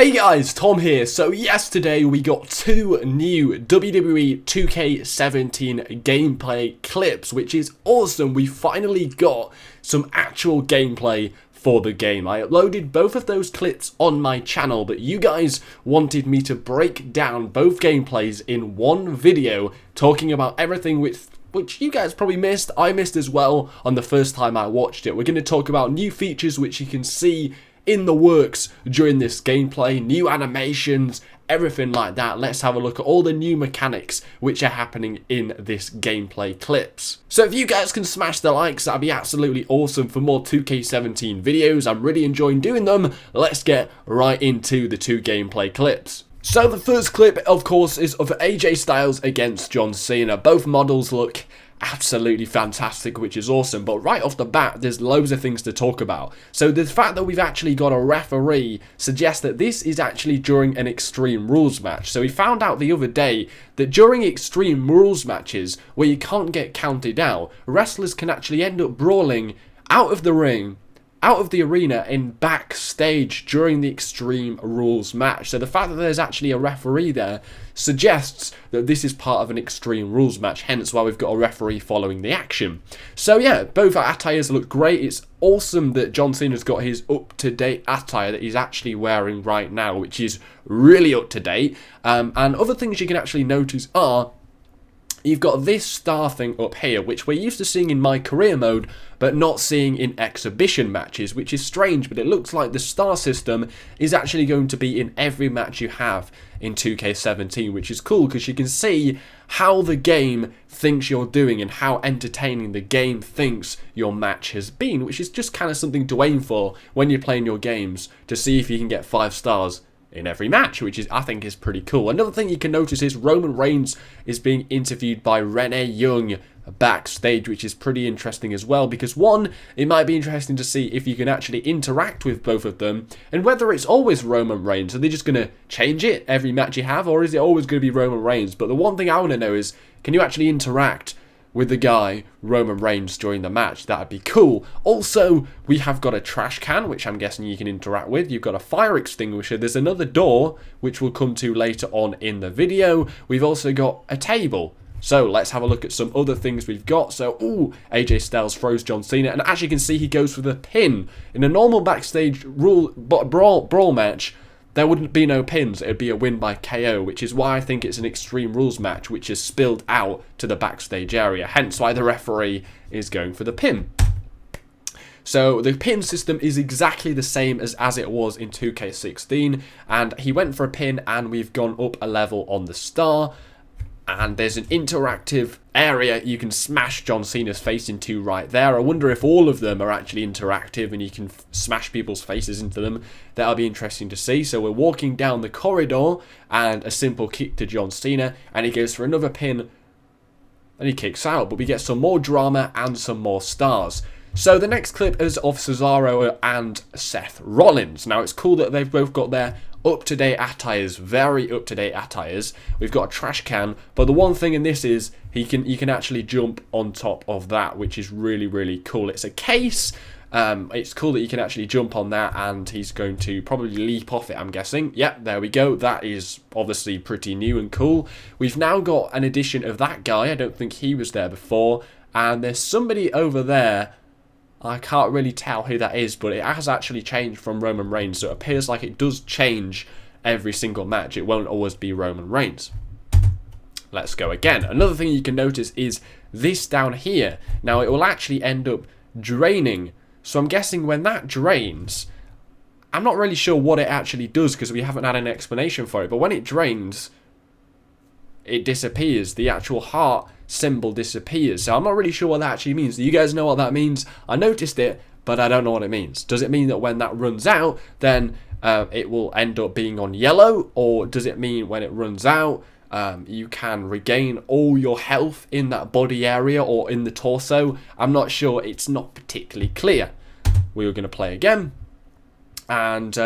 Hey guys, Tom here. So yesterday we got two new WWE 2K17 gameplay clips, which is awesome. We finally got some actual gameplay for the game. I uploaded both of those clips on my channel, but you guys wanted me to break down both gameplays in one video, talking about everything which you guys probably missed. I missed as well on the first time I watched it. We're going to talk about new features which you can see in the works during this gameplay, new animations, everything like that. Let's have a look at all the new mechanics which are happening in this gameplay clips. So if you guys can smash the likes, that'd be absolutely awesome for more 2K17 videos. I'm really enjoying doing them. Let's get right into the two gameplay clips. So the first clip, of course, is of AJ Styles against John Cena. Both models look absolutely fantastic, which is awesome, but right off the bat there's loads of things to talk about. So the fact that we've actually got a referee suggests that this is actually during an Extreme Rules match. So we found out the other day that during Extreme Rules matches where you can't get counted out, wrestlers can actually end up brawling out of the ring, out of the arena, in backstage during the Extreme Rules match. So the fact that there's actually a referee there suggests that this is part of an Extreme Rules match, hence why we've got a referee following the action. So yeah, both attires look great. It's awesome that John Cena's got his up-to-date attire that he's actually wearing right now, which is really up-to-date. And other things you can actually notice are you've got this star thing up here, which we're used to seeing in My Career mode, but not seeing in exhibition matches, which is strange, but it looks like the star system is actually going to be in every match you have in 2K17, which is cool because you can see how the game thinks you're doing and how entertaining the game thinks your match has been, which is just kind of something to aim for when you're playing your games, to see if you can get 5 stars in every match, which is, I think, is pretty cool. Another thing you can notice is Roman Reigns is being interviewed by Renee Young backstage, which is pretty interesting as well, because one, it might be interesting to see if you can actually interact with both of them and whether it's always Roman Reigns. Are they just going to change it every match you have, or is it always going to be Roman Reigns? But the one thing I want to know is, can you actually interact with the guy Roman Reigns during the match? That'd be cool. Also, we have got a trash can, which I'm guessing you can interact with. You've got a fire extinguisher. There's another door, which we'll come to later on in the video. We've also got a table. So let's have a look at some other things we've got. So, AJ Styles throws John Cena, and as you can see, he goes for the pin. In a normal backstage brawl match, there wouldn't be no pins. It would be a win by KO, which is why I think it's an Extreme Rules match, which is spilled out to the backstage area. Hence why the referee is going for the pin. So the pin system is exactly the same as it was in 2K16. And he went for a pin, and we've gone up a level on the star. And there's an interactive area you can smash John Cena's face into right there. I wonder if all of them are actually interactive and you can smash people's faces into them. That'll be interesting to see. So we're walking down the corridor and a simple kick to John Cena, and he goes for another pin and he kicks out. But we get some more drama and some more stars. So the next clip is of Cesaro and Seth Rollins. Now it's cool that they've both got their up-to-date attires, very up-to-date attires. We've got a trash can, but the one thing in this is you can actually jump on top of that, which is really, really cool. It's a case. It's cool that you can actually jump on that, and he's going to probably leap off it, I'm guessing. Yep, there we go. That is obviously pretty new and cool. We've now got an addition of that guy. I don't think he was there before. And there's somebody over there. I can't really tell who that is, but it has actually changed from Roman Reigns, so it appears like it does change every single match. It won't always be Roman Reigns. Let's go again. Another thing you can notice is this down here. Now, it will actually end up draining, so I'm guessing when that drains, I'm not really sure what it actually does because we haven't had an explanation for it, but when it drains, it disappears. The actual heart symbol disappears. So I'm not really sure what that actually means. Do you guys know what that means? I noticed it, but I don't know what it means. Does it mean that when that runs out, then it will end up being on yellow? Or does it mean when it runs out, you can regain all your health in that body area or in the torso? I'm not sure. It's not particularly clear. We were going to play again. And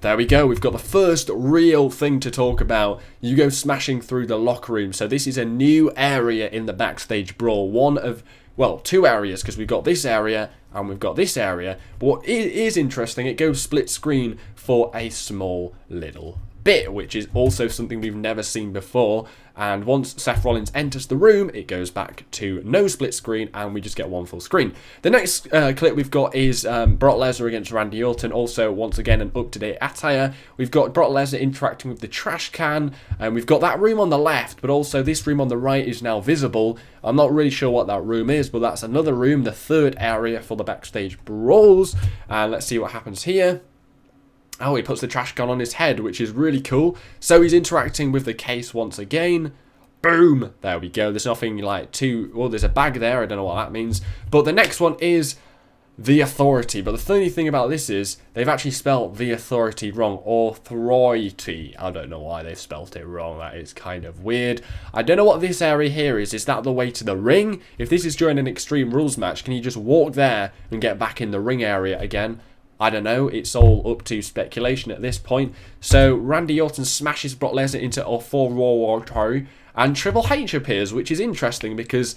there we go. We've got the first real thing to talk about. You go smashing through the locker room. So this is a new area in the Backstage Brawl. One of well, two areas, because we've got this area and we've got this area. But what is interesting, it goes split screen for a small little bit, which is also something we've never seen before. And once Seth Rollins enters the room, it goes back to no split screen, and we just get one full screen. The next clip we've got is Brock Lesnar against Randy Orton. Also, once again, an up-to-date attire. We've got Brock Lesnar interacting with the trash can, and we've got that room on the left, but also this room on the right is now visible. I'm not really sure what that room is, but that's another room, the third area for the backstage brawls. And let's see what happens here. Oh, he puts the trash can on his head, which is really cool. So he's interacting with the case once again. Boom! There we go. There's nothing like too... Well, there's a bag there. I don't know what that means. But the next one is the Authority. But the funny thing about this is they've actually spelled the Authority wrong. Authority. I don't know why they've spelled it wrong. That is kind of weird. I don't know what this area here is. Is that the way to the ring? If this is during an Extreme Rules match, can you just walk there and get back in the ring area again? I don't know, it's all up to speculation at this point. So Randy Orton smashes Brock Lesnar into a 4-War and Triple H appears, which is interesting because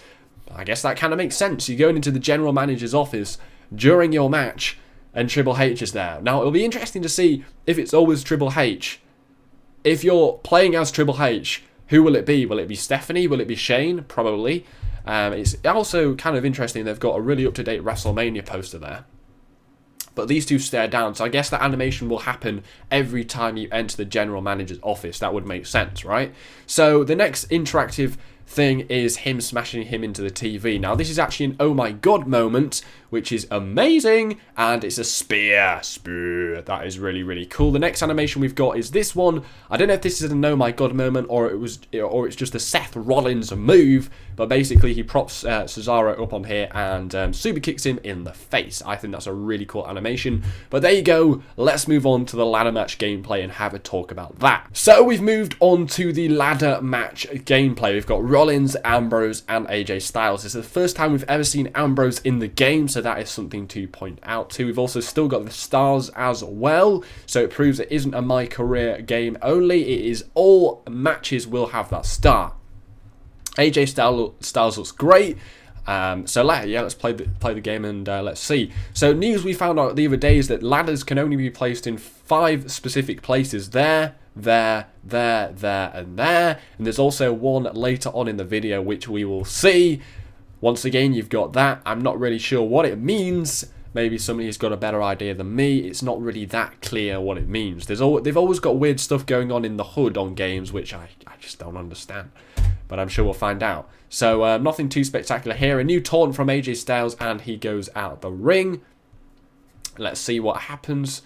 I guess that kind of makes sense. You're going into the general manager's office during your match and Triple H is there. Now, it'll be interesting to see if it's always Triple H. If you're playing as Triple H, who will it be? Will it be Stephanie? Will it be Shane? Probably. It's also kind of interesting they've got a really up-to-date WrestleMania poster there. But these two stare down, so I guess that animation will happen every time you enter the general manager's office. That would make sense, right? So the next interactive thing is him smashing him into the TV. Now, this is actually an oh my god moment, which is amazing, and it's a spear. That is really, really cool. The next animation we've got is this one. I don't know if this is an oh my god moment or it's just a Seth Rollins move, but basically he props Cesaro up on here and super kicks him in the face. I think that's a really cool animation. But there you go. Let's move on to the ladder match gameplay and have a talk about that. So we've moved on to the ladder match gameplay. We've got Rollins, Ambrose, and AJ Styles. This is the first time we've ever seen Ambrose in the game, so that is something to point out too. We've also still got the stars as well, so it proves it isn't a My Career game only. It is all matches will have that star. AJ Styles looks great. So let's play the game and let's see. So news we found out the other day is that ladders can only be placed in 5 specific places. There, and there. And there's also one later on in the video which we will see. Once again, you've got that. I'm not really sure what it means. Maybe somebody has got a better idea than me. It's not really that clear what it means. They've always got weird stuff going on in the hood on games, which I just don't understand. But I'm sure we'll find out. So nothing too spectacular here. A new taunt from AJ Styles, and he goes out the ring. Let's see what happens.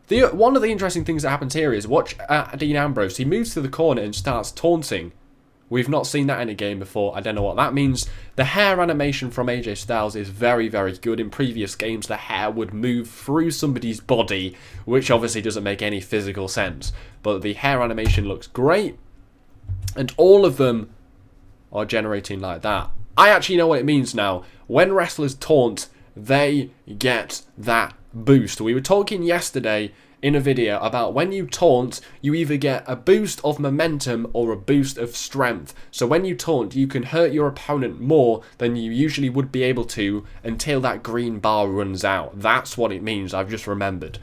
One of the interesting things that happens here is watch Dean Ambrose. He moves to the corner and starts taunting. We've not seen that in a game before. I don't know what that means. The hair animation from AJ Styles is very, very good. In previous games, the hair would move through somebody's body, which obviously doesn't make any physical sense. But the hair animation looks great. And all of them are generating like that. I actually know what it means now. When wrestlers taunt, they get that boost. We were talking yesterday in a video about when you taunt, you either get a boost of momentum or a boost of strength. So when you taunt, you can hurt your opponent more than you usually would be able to until that green bar runs out. That's what it means. I've just remembered.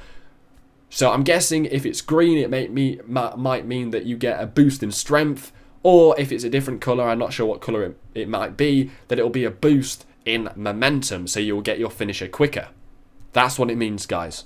So I'm guessing if it's green, it might mean that you get a boost in strength, or if it's a different colour, I'm not sure what colour it might be, that it'll be a boost in momentum, so you'll get your finisher quicker. That's what it means, guys.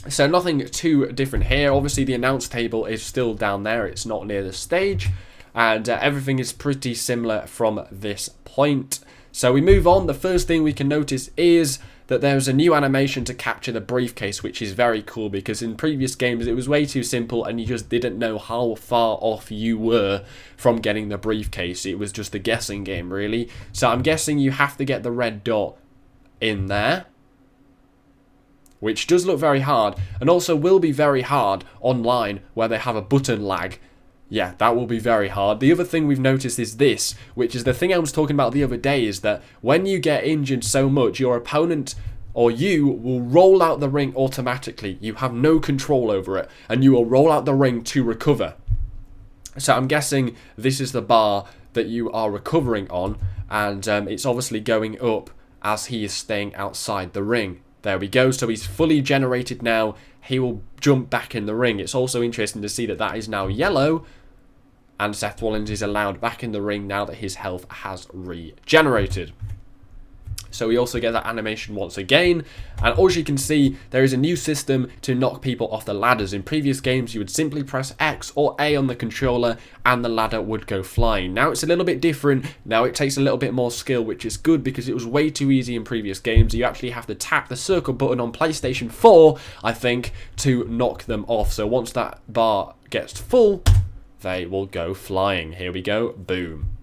So nothing too different here. Obviously, the announce table is still down there. It's not near the stage. And everything is pretty similar from this point. So we move on. The first thing we can notice is that there's a new animation to capture the briefcase, which is very cool because in previous games it was way too simple and you just didn't know how far off you were from getting the briefcase. It was just a guessing game, really. So I'm guessing you have to get the red dot in there, which does look very hard, and also will be very hard online where they have a button lag. Yeah, that will be very hard. The other thing we've noticed is this, which is the thing I was talking about the other day, is that when you get injured so much, your opponent or you will roll out the ring automatically. You have no control over it, and you will roll out the ring to recover. So I'm guessing this is the bar that you are recovering on, and it's obviously going up as he is staying outside the ring. There we go, so he's fully generated now. He will jump back in the ring. It's also interesting to see that that is now yellow, and Seth Rollins is allowed back in the ring now that his health has regenerated. So we also get that animation once again, and as you can see, there is a new system to knock people off the ladders. In previous games, you would simply press X or A on the controller and the ladder would go flying. Now it's a little bit different. Now it takes a little bit more skill, which is good because it was way too easy in previous games. You actually have to tap the circle button on PlayStation 4, I think, to knock them off. So once that bar gets full, they will go flying. Here we go, boom.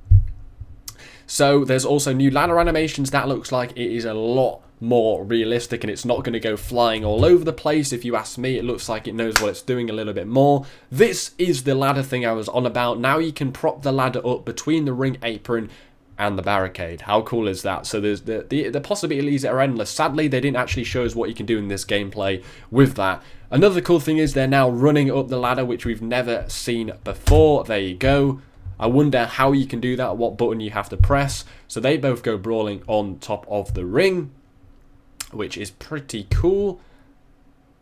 So there's also new ladder animations. That looks like it is a lot more realistic and it's not going to go flying all over the place. If you ask me, it looks like it knows what it's doing a little bit more. This is the ladder thing I was on about. Now you can prop the ladder up between the ring apron and the barricade. How cool is that? So there's the possibilities are endless. Sadly, they didn't actually show us what you can do in this gameplay with that. Another cool thing is they're now running up the ladder, which we've never seen before. There you go. I wonder how you can do that, what button you have to press. So they both go brawling on top of the ring, which is pretty cool.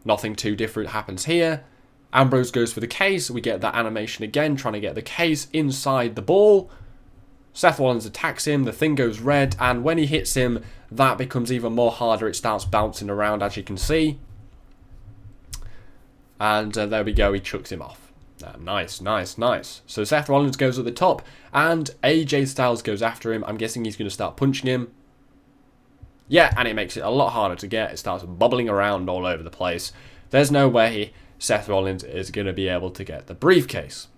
Nothing too different happens here. Ambrose goes for the case. We get that animation again, trying to get the case inside the ball. Seth Rollins attacks him. The thing goes red, and when he hits him, that becomes even more harder. It starts bouncing around, as you can see. And there we go. He chucks him off. Nice, nice, nice. So Seth Rollins goes at the top, and AJ Styles goes after him. I'm guessing he's going to start punching him. Yeah, and it makes it a lot harder to get. It starts bubbling around all over the place. There's no way Seth Rollins is going to be able to get the briefcase,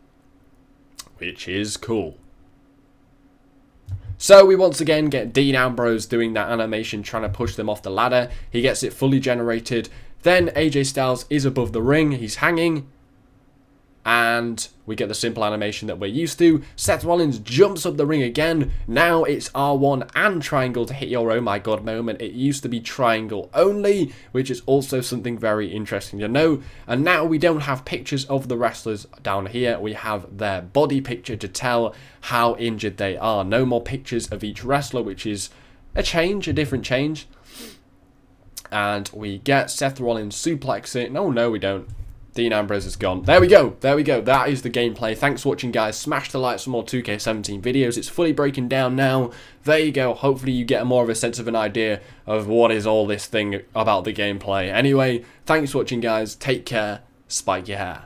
which is cool. So we once again get Dean Ambrose doing that animation, trying to push them off the ladder. He gets it fully generated. Then AJ Styles is above the ring. He's hanging. And we get the simple animation that we're used to. Seth Rollins jumps up the ring again. Now it's R1 and triangle to hit your oh my god moment. It used to be triangle only, which is also something very interesting to know. And now we don't have pictures of the wrestlers down here. We have their body picture to tell how injured they are. No more pictures of each wrestler, which is a change, a different change. And we get Seth Rollins suplexing. Oh no, we don't. Dean Ambrose is gone. There we go. There we go. That is the gameplay. Thanks for watching, guys. Smash the like for more 2K17 videos. It's fully breaking down now. There you go. Hopefully you get more of a sense of an idea of what is all this thing about the gameplay. Anyway, thanks for watching, guys. Take care. Spike your hair.